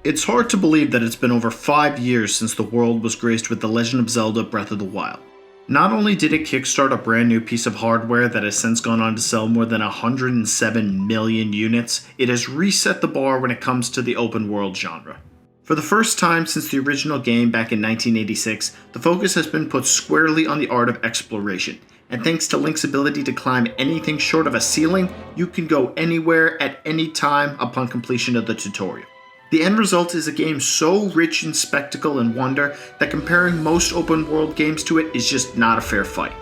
It's hard to believe that it's been over 5 years since the world was graced with The Legend of Zelda Breath of the Wild. Not only did it kickstart a brand new piece of hardware that has since gone on to sell more than 107 million units, it has reset the bar when it comes to the open world genre. For the first time since the original game back in 1986, the focus has been put squarely on the art of exploration, and thanks to Link's ability to climb anything short of a ceiling, you can go anywhere at any time upon completion of the tutorial. The end result is a game so rich in spectacle and wonder that comparing most open world games to it is just not a fair fight.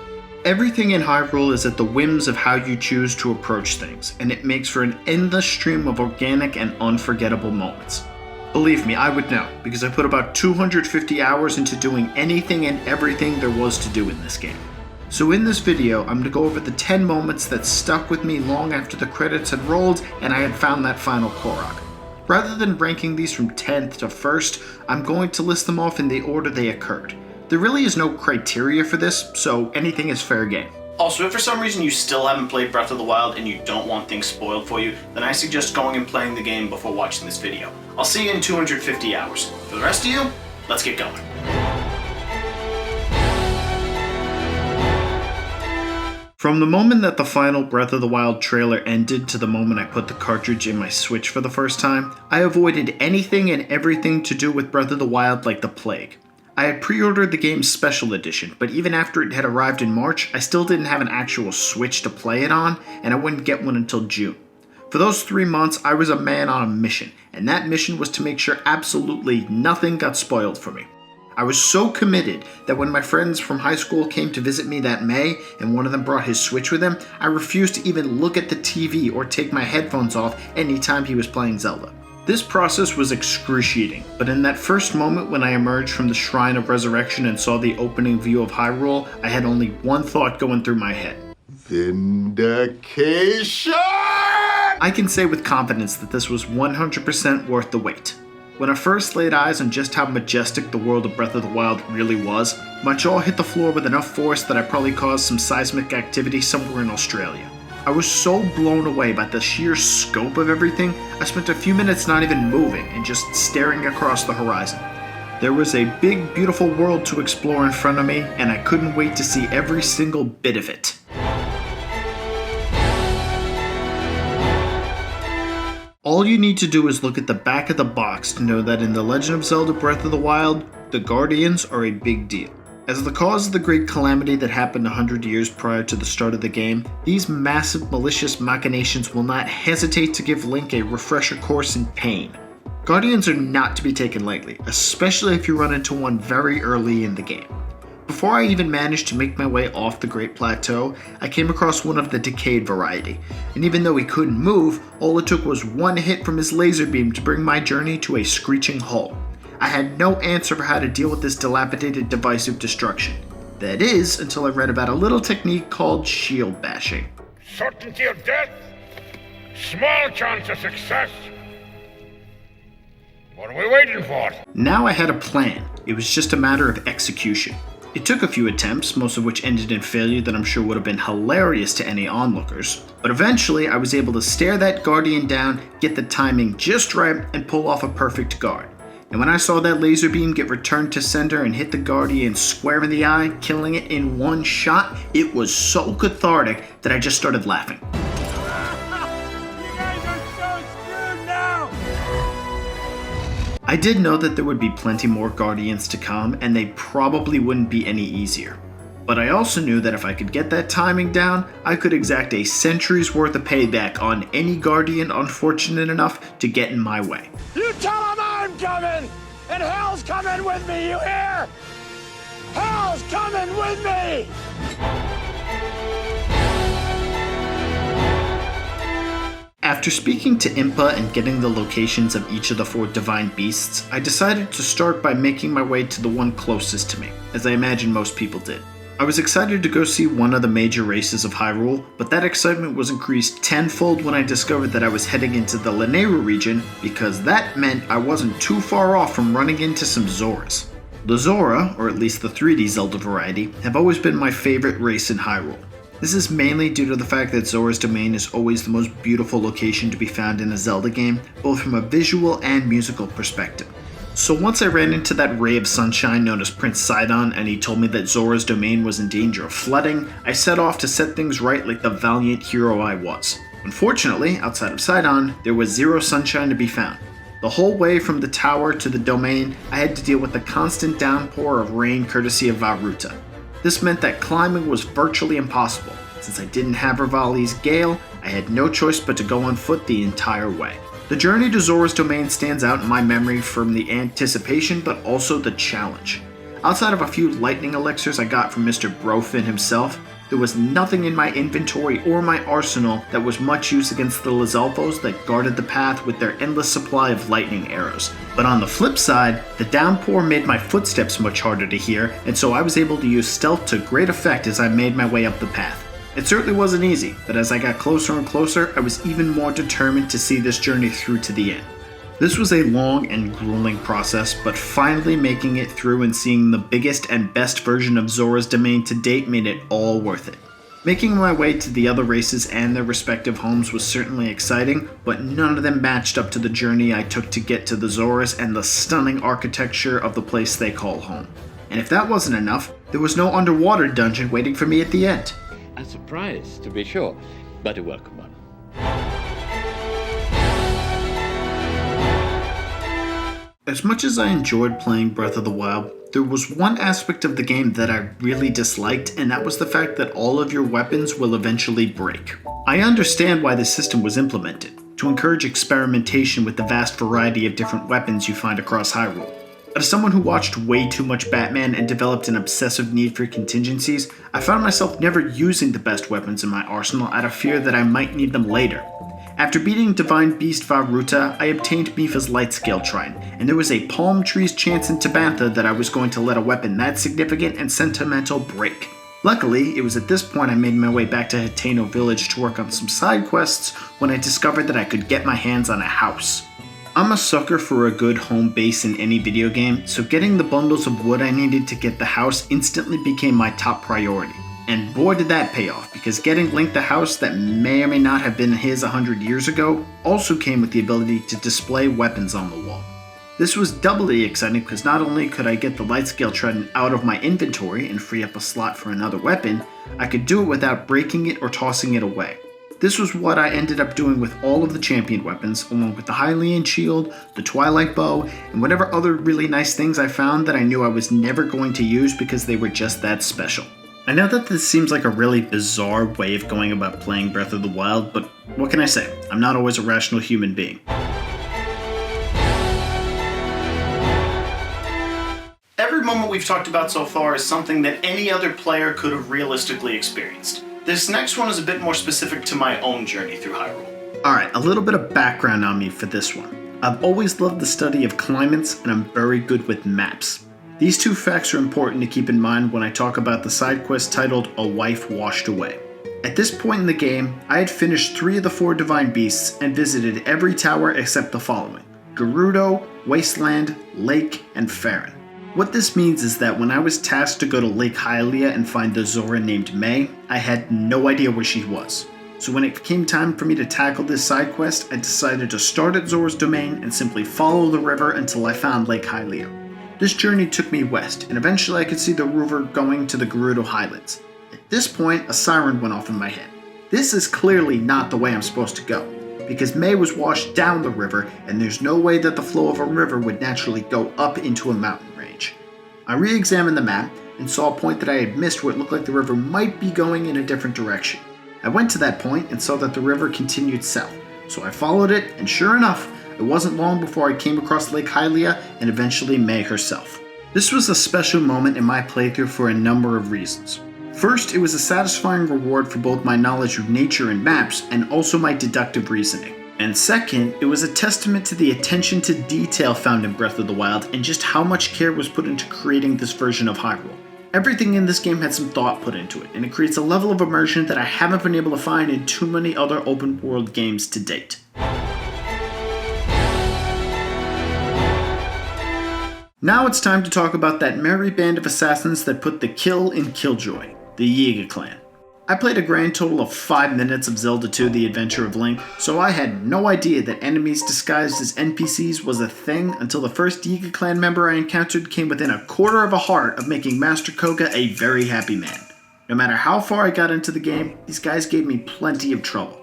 Everything in Hyrule is at the whims of how you choose to approach things, and it makes for an endless stream of organic and unforgettable moments. Believe me, I would know, because I put about 250 hours into doing anything and everything there was to do in this game. So in this video, I'm going to go over the 10 moments that stuck with me long after the credits had rolled and I had found that final Korok. Rather than ranking these from 10th to 1st, I'm going to list them off in the order they occurred. There really is no criteria for this, so anything is fair game. Also, if for some reason you still haven't played Breath of the Wild and you don't want things spoiled for you, then I suggest going and playing the game before watching this video. I'll see you in 250 hours. For the rest of you, let's get going. From the moment that the final Breath of the Wild trailer ended to the moment I put the cartridge in my Switch for the first time, I avoided anything and everything to do with Breath of the Wild like the plague. I had pre-ordered the game's special edition, but even after it had arrived in March, I still didn't have an actual Switch to play it on, and I wouldn't get one until June. For those 3 months, I was a man on a mission, and that mission was to make sure absolutely nothing got spoiled for me. I was so committed that when my friends from high school came to visit me that May, and one of them brought his Switch with him, I refused to even look at the TV or take my headphones off anytime he was playing Zelda. This process was excruciating, but in that first moment when I emerged from the Shrine of Resurrection and saw the opening view of Hyrule, I had only one thought going through my head. Vindication! I can say with confidence that this was 100% worth the wait. When I first laid eyes on just how majestic the world of Breath of the Wild really was, my jaw hit the floor with enough force that I probably caused some seismic activity somewhere in Australia. I was so blown away by the sheer scope of everything, I spent a few minutes not even moving and just staring across the horizon. There was a big, beautiful world to explore in front of me, and I couldn't wait to see every single bit of it. All you need to do is look at the back of the box to know that in The Legend of Zelda Breath of the Wild, the Guardians are a big deal. As the cause of the great calamity that happened 100 years prior to the start of the game, these massive malicious machinations will not hesitate to give Link a refresher course in pain. Guardians are not to be taken lightly, especially if you run into one very early in the game. Before I even managed to make my way off the Great Plateau, I came across one of the decayed variety, and even though he couldn't move, all it took was one hit from his laser beam to bring my journey to a screeching halt. I had no answer for how to deal with this dilapidated device of destruction. That is, until I read about a little technique called shield bashing. Certainty of death, small chance of success. What are we waiting for? Now I had a plan. It was just a matter of execution. It took a few attempts, most of which ended in failure that I'm sure would have been hilarious to any onlookers, but eventually I was able to stare that Guardian down, get the timing just right, and pull off a perfect guard. And when I saw that laser beam get returned to sender and hit the Guardian square in the eye, killing it in one shot, it was so cathartic that I just started laughing. I did know that there would be plenty more Guardians to come, and they probably wouldn't be any easier. But I also knew that if I could get that timing down, I could exact a century's worth of payback on any Guardian unfortunate enough to get in my way. You tell him I'm coming, and hell's coming with me, you hear? Hell's coming with me! After speaking to Impa and getting the locations of each of the 4 divine beasts, I decided to start by making my way to the one closest to me, as I imagine most people did. I was excited to go see one of the major races of Hyrule, but that excitement was increased tenfold when I discovered that I was heading into the Lanayru region, because that meant I wasn't too far off from running into some Zoras. The Zora, or at least the 3D Zelda variety, have always been my favorite race in Hyrule. This is mainly due to the fact that Zoras Domain is always the most beautiful location to be found in a Zelda game, both from a visual and musical perspective. So once I ran into that ray of sunshine known as Prince Sidon and he told me that Zoras Domain was in danger of flooding, I set off to set things right like the valiant hero I was. Unfortunately, outside of Sidon, there was zero sunshine to be found. The whole way from the tower to the domain, I had to deal with the constant downpour of rain courtesy of Vah Ruta. This meant that climbing was virtually impossible. Since I didn't have Rivali's Gale, I had no choice but to go on foot the entire way. The journey to Zoras Domain stands out in my memory from the anticipation but also the challenge. Outside of a few lightning elixirs I got from Mr. Brofin himself, there was nothing in my inventory or my arsenal that was much use against the Lizalfos that guarded the path with their endless supply of lightning arrows. But on the flip side, the downpour made my footsteps much harder to hear, and so I was able to use stealth to great effect as I made my way up the path. It certainly wasn't easy, but as I got closer and closer, I was even more determined to see this journey through to the end. This was a long and grueling process, but finally making it through and seeing the biggest and best version of Zoras Domain to date made it all worth it. Making my way to the other races and their respective homes was certainly exciting, but none of them matched up to the journey I took to get to the Zoras and the stunning architecture of the place they call home. And if that wasn't enough, there was no underwater dungeon waiting for me at the end. A surprise, to be sure, but a welcome one. As much as I enjoyed playing Breath of the Wild, there was one aspect of the game that I really disliked, and that was the fact that all of your weapons will eventually break. I understand why this system was implemented, to encourage experimentation with the vast variety of different weapons you find across Hyrule. But as someone who watched way too much Batman and developed an obsessive need for contingencies, I found myself never using the best weapons in my arsenal out of fear that I might need them later. After beating Divine Beast Vah Ruta, I obtained Mipha's Light Scale Shrine, and there was a palm tree's chance in Tabantha that I was going to let a weapon that significant and sentimental break. Luckily, it was at this point I made my way back to Hateno Village to work on some side quests when I discovered that I could get my hands on a house. I'm a sucker for a good home base in any video game, so getting the bundles of wood I needed to get the house instantly became my top priority. And boy did that pay off, because getting Link the house that may or may not have been his 100 years ago also came with the ability to display weapons on the wall. This was doubly exciting because not only could I get the Light Scale Trident out of my inventory and free up a slot for another weapon, I could do it without breaking it or tossing it away. This was what I ended up doing with all of the champion weapons, along with the Hylian Shield, the Twilight Bow, and whatever other really nice things I found that I knew I was never going to use because they were just that special. I know that this seems like a really bizarre way of going about playing Breath of the Wild, but what can I say? I'm not always a rational human being. Every moment we've talked about so far is something that any other player could have realistically experienced. This next one is a bit more specific to my own journey through Hyrule. Alright, a little bit of background on me for this one. I've always loved the study of climates, and I'm very good with maps. These two facts are important to keep in mind when I talk about the side quest titled A Wife Washed Away. At this point in the game, I had finished 3 of the 4 Divine Beasts and visited every tower except the following: Gerudo, Wasteland, Lake, and Faron. What this means is that when I was tasked to go to Lake Hylia and find the Zora named May, I had no idea where she was. So when it came time for me to tackle this side quest, I decided to start at Zoras Domain and simply follow the river until I found Lake Hylia. This journey took me west, and eventually I could see the river going to the Gerudo Highlands. At this point, a siren went off in my head. This is clearly not the way I'm supposed to go, because May was washed down the river, and there's no way that the flow of a river would naturally go up into a mountain range. I re-examined the map and saw a point that I had missed where it looked like the river might be going in a different direction. I went to that point and saw that the river continued south, so I followed it, and sure enough, it wasn't long before I came across Lake Hylia and eventually May herself. This was a special moment in my playthrough for a number of reasons. First, it was a satisfying reward for both my knowledge of nature and maps and also my deductive reasoning. And second, it was a testament to the attention to detail found in Breath of the Wild and just how much care was put into creating this version of Hyrule. Everything in this game had some thought put into it, and it creates a level of immersion that I haven't been able to find in too many other open world games to date. Now it's time to talk about that merry band of assassins that put the kill in Killjoy, the Yiga clan. I played a grand total of 5 minutes of Zelda 2: The Adventure of Link, so I had no idea that enemies disguised as NPCs was a thing until the first Yiga clan member I encountered came within a quarter of a heart of making Master Koga a very happy man. No matter how far I got into the game, these guys gave me plenty of trouble.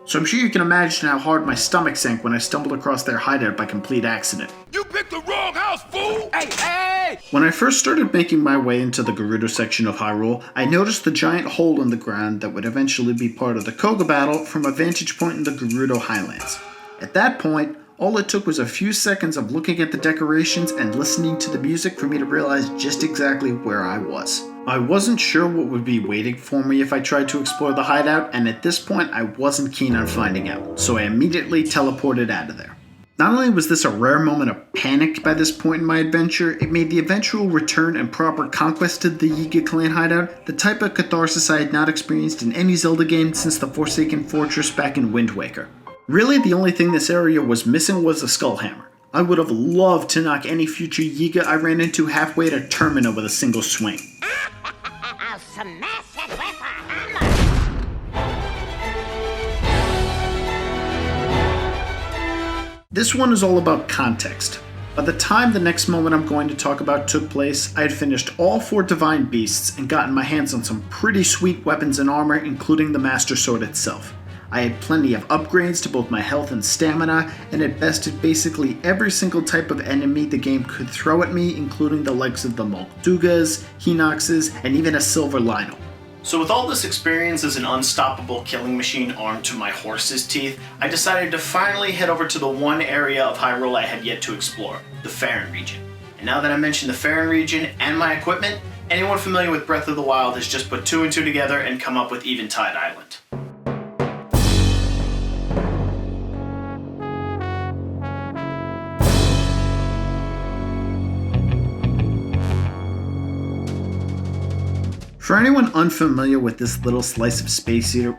So I'm sure you can imagine how hard my stomach sank when I stumbled across their hideout by complete accident. You picked the wrong house, fool! Hey! When I first started making my way into the Gerudo section of Hyrule, I noticed the giant hole in the ground that would eventually be part of the Koga battle from a vantage point in the Gerudo Highlands. At that point, all it took was a few seconds of looking at the decorations and listening to the music for me to realize just exactly where I was. I wasn't sure what would be waiting for me if I tried to explore the hideout, and at this point I wasn't keen on finding out, so I immediately teleported out of there. Not only was this a rare moment of panic by this point in my adventure, it made the eventual return and proper conquest of the Yiga clan hideout the type of catharsis I had not experienced in any Zelda game since the Forsaken Fortress back in Wind Waker. Really, the only thing this area was missing was a skull hammer. I would have loved to knock any future Yiga I ran into halfway to Termina with a single swing. I'll smash it with a hammer! This one is all about context. By the time the next moment I'm going to talk about took place, I had finished all 4 divine beasts and gotten my hands on some pretty sweet weapons and armor, including the Master Sword itself. I had plenty of upgrades to both my health and stamina, and had bested basically every single type of enemy the game could throw at me, including the likes of the Moldugas, Hinoxes, and even a Silver Lino. So with all this experience as an unstoppable killing machine armed to my horse's teeth, I decided to finally head over to the one area of Hyrule I had yet to explore, the Faron region. And now that I mentioned the Faron region and my equipment, anyone familiar with Breath of the Wild has just put 2 and 2 together and come up with Eventide Island. For anyone unfamiliar with this little slice of Space Eater,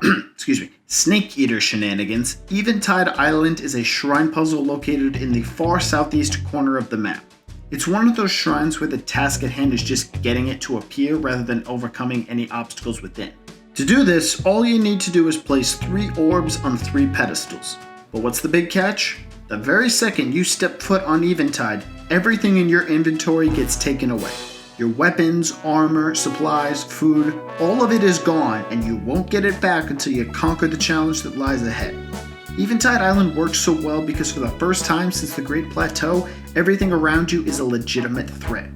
Snake Eater shenanigans, Eventide Island is a shrine puzzle located in the far southeast corner of the map. It's one of those shrines where the task at hand is just getting it to appear rather than overcoming any obstacles within. To do this, all you need to do is place 3 orbs on 3 pedestals. But what's the big catch? The very second you step foot on Eventide, everything in your inventory gets taken away. Your weapons, armor, supplies, food, all of it is gone, and you won't get it back until you conquer the challenge that lies ahead. Eventide Island works so well because for the first time since the Great Plateau, everything around you is a legitimate threat.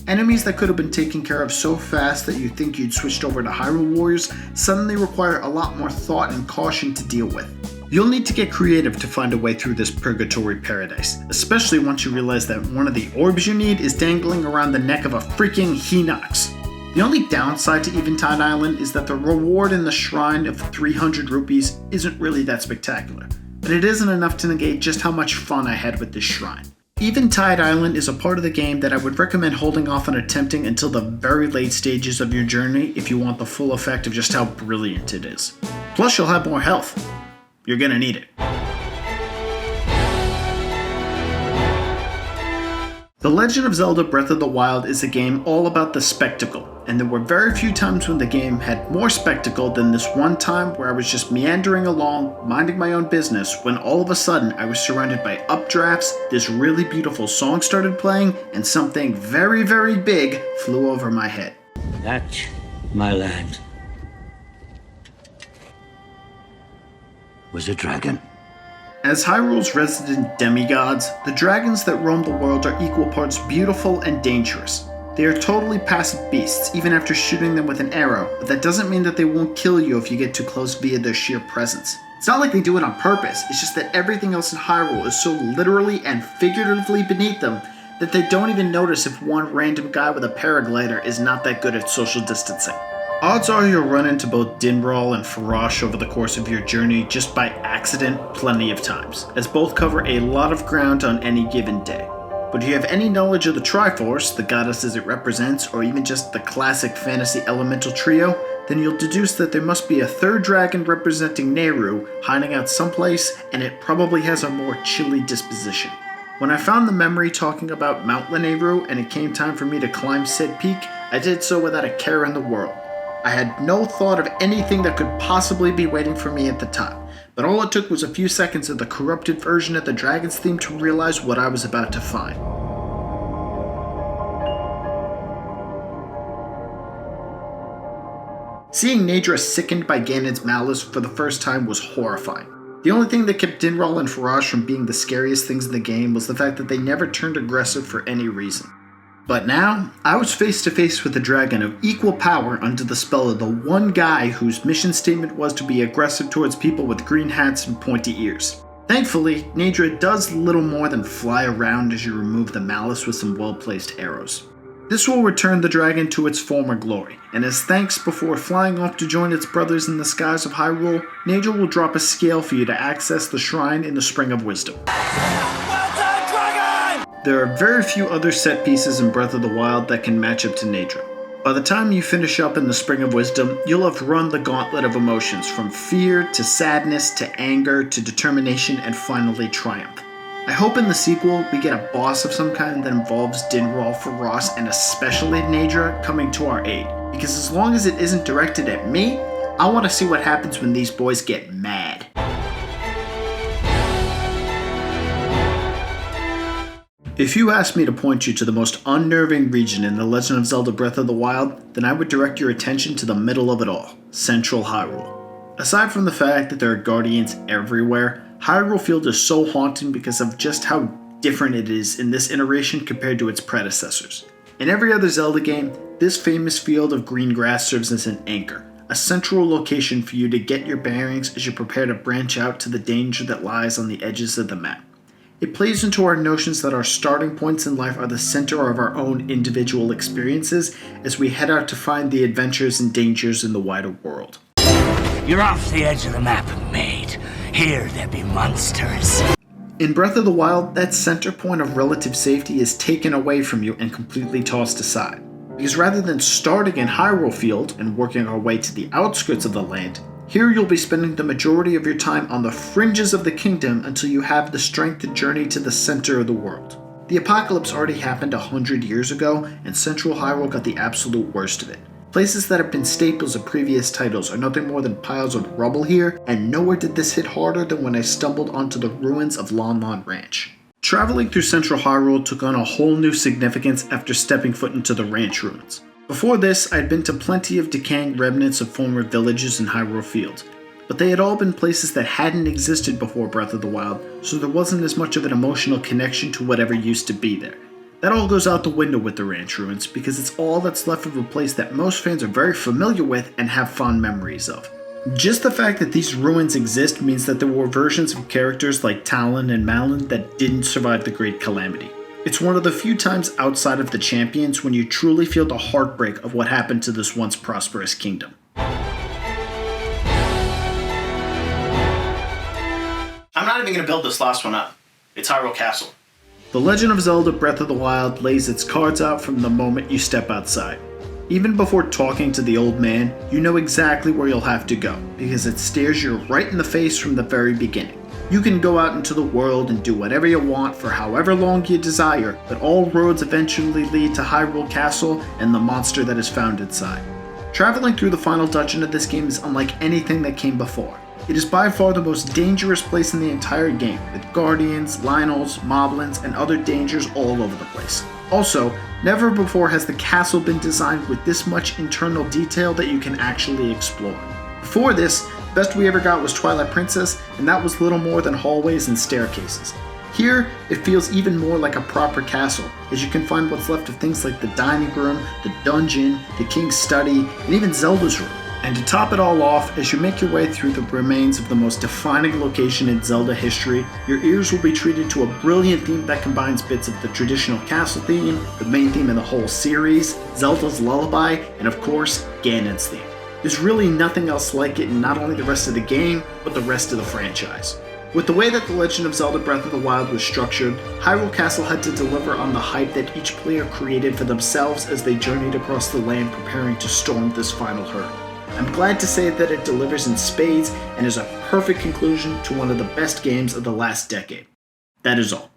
Enemies that could have been taken care of so fast that you think you'd switched over to Hyrule Warriors suddenly require a lot more thought and caution to deal with. You'll need to get creative to find a way through this purgatory paradise, especially once you realize that one of the orbs you need is dangling around the neck of a freaking Hinox. The only downside to Eventide Island is that the reward in the shrine of 300 rupees isn't really that spectacular, but it isn't enough to negate just how much fun I had with this shrine. Eventide Island is a part of the game that I would recommend holding off on attempting until the very late stages of your journey if you want the full effect of just how brilliant it is. Plus you'll have more health. You're gonna need it. The Legend of Zelda Breath of the Wild is a game all about the spectacle, and there were very few times when the game had more spectacle than this one time where I was just meandering along, minding my own business, when all of a sudden I was surrounded by updrafts, this really beautiful song started playing, and something very, very big flew over my head. That's my land. Was a dragon. As Hyrule's resident demigods, the dragons that roam the world are equal parts beautiful and dangerous. They are totally passive beasts, even after shooting them with an arrow, but that doesn't mean that they won't kill you if you get too close via their sheer presence. It's not like they do it on purpose, it's just that everything else in Hyrule is so literally and figuratively beneath them that they don't even notice if one random guy with a paraglider is not that good at social distancing. Odds are you'll run into both Dinral and Farash over the course of your journey just by accident plenty of times, as both cover a lot of ground on any given day. But if you have any knowledge of the Triforce, the goddesses it represents, or even just the classic fantasy elemental trio, then you'll deduce that there must be a third dragon representing Nehru hiding out someplace, and it probably has a more chilly disposition. When I found the memory talking about Mount Lanayru and it came time for me to climb said peak, I did so without a care in the world. I had no thought of anything that could possibly be waiting for me at the top, but all it took was a few seconds of the corrupted version of the Dragon's theme to realize what I was about to find. Seeing Naydra sickened by Ganon's malice for the first time was horrifying. The only thing that kept Dinral and Farash from being the scariest things in the game was the fact that they never turned aggressive for any reason. But now, I was face to face with a dragon of equal power under the spell of the one guy whose mission statement was to be aggressive towards people with green hats and pointy ears. Thankfully, Naydra does little more than fly around as you remove the malice with some well-placed arrows. This will return the dragon to its former glory, and as thanks before flying off to join its brothers in the skies of Hyrule, Naydra will drop a scale for you to access the shrine in the Spring of Wisdom. Well done, dragon! There are very few other set pieces in Breath of the Wild that can match up to Naydra. By the time you finish up in the Spring of Wisdom, you'll have run the gauntlet of emotions from fear to sadness to anger to determination and finally triumph. I hope in the sequel we get a boss of some kind that involves Dinral, Faros, and especially Naydra coming to our aid, because as long as it isn't directed at me, I want to see what happens when these boys get mad. If you asked me to point you to the most unnerving region in The Legend of Zelda Breath of the Wild, then I would direct your attention to the middle of it all, Central Hyrule. Aside from the fact that there are guardians everywhere, Hyrule Field is so haunting because of just how different it is in this iteration compared to its predecessors. In every other Zelda game, this famous field of green grass serves as an anchor, a central location for you to get your bearings as you prepare to branch out to the danger that lies on the edges of the map. It plays into our notions that our starting points in life are the center of our own individual experiences as we head out to find the adventures and dangers in the wider world. You're off the edge of the map, mate. Here there be monsters. In Breath of the Wild, that center point of relative safety is taken away from you and completely tossed aside. Because rather than starting in Hyrule Field and working our way to the outskirts of the land, here you'll be spending the majority of your time on the fringes of the kingdom until you have the strength to journey to the center of the world. The apocalypse already happened 100 years ago, and Central Hyrule got the absolute worst of it. Places that have been staples of previous titles are nothing more than piles of rubble here, and nowhere did this hit harder than when I stumbled onto the ruins of Lon Lon Ranch. Traveling through Central Hyrule took on a whole new significance after stepping foot into the ranch ruins. Before this, I'd been to plenty of decaying remnants of former villages in Hyrule Field, but they had all been places that hadn't existed before Breath of the Wild, so there wasn't as much of an emotional connection to whatever used to be there. That all goes out the window with the ranch ruins, because it's all that's left of a place that most fans are very familiar with and have fond memories of. Just the fact that these ruins exist means that there were versions of characters like Talon and Malon that didn't survive the Great Calamity. It's one of the few times outside of the champions when you truly feel the heartbreak of what happened to this once prosperous kingdom. I'm not even going to build this last one up. It's Hyrule Castle. The Legend of Zelda Breath of the Wild lays its cards out from the moment you step outside. Even before talking to the old man, you know exactly where you'll have to go, because it stares you right in the face from the very beginning. You can go out into the world and do whatever you want for however long you desire, but all roads eventually lead to Hyrule Castle and the monster that is found inside. Traveling through the final dungeon of this game is unlike anything that came before. It is by far the most dangerous place in the entire game, with guardians, Lynels, moblins, and other dangers all over the place. Also, never before has the castle been designed with this much internal detail that you can actually explore. Before this, the best we ever got was Twilight Princess, and that was little more than hallways and staircases. Here, it feels even more like a proper castle, as you can find what's left of things like the dining room, the dungeon, the king's study, and even Zelda's room. And to top it all off, as you make your way through the remains of the most defining location in Zelda history, your ears will be treated to a brilliant theme that combines bits of the traditional castle theme, the main theme in the whole series, Zelda's lullaby, and of course, Ganon's theme. There's really nothing else like it in not only the rest of the game, but the rest of the franchise. With the way that The Legend of Zelda Breath of the Wild was structured, Hyrule Castle had to deliver on the hype that each player created for themselves as they journeyed across the land preparing to storm this final hurdle. I'm glad to say that it delivers in spades and is a perfect conclusion to one of the best games of the last decade. That is all.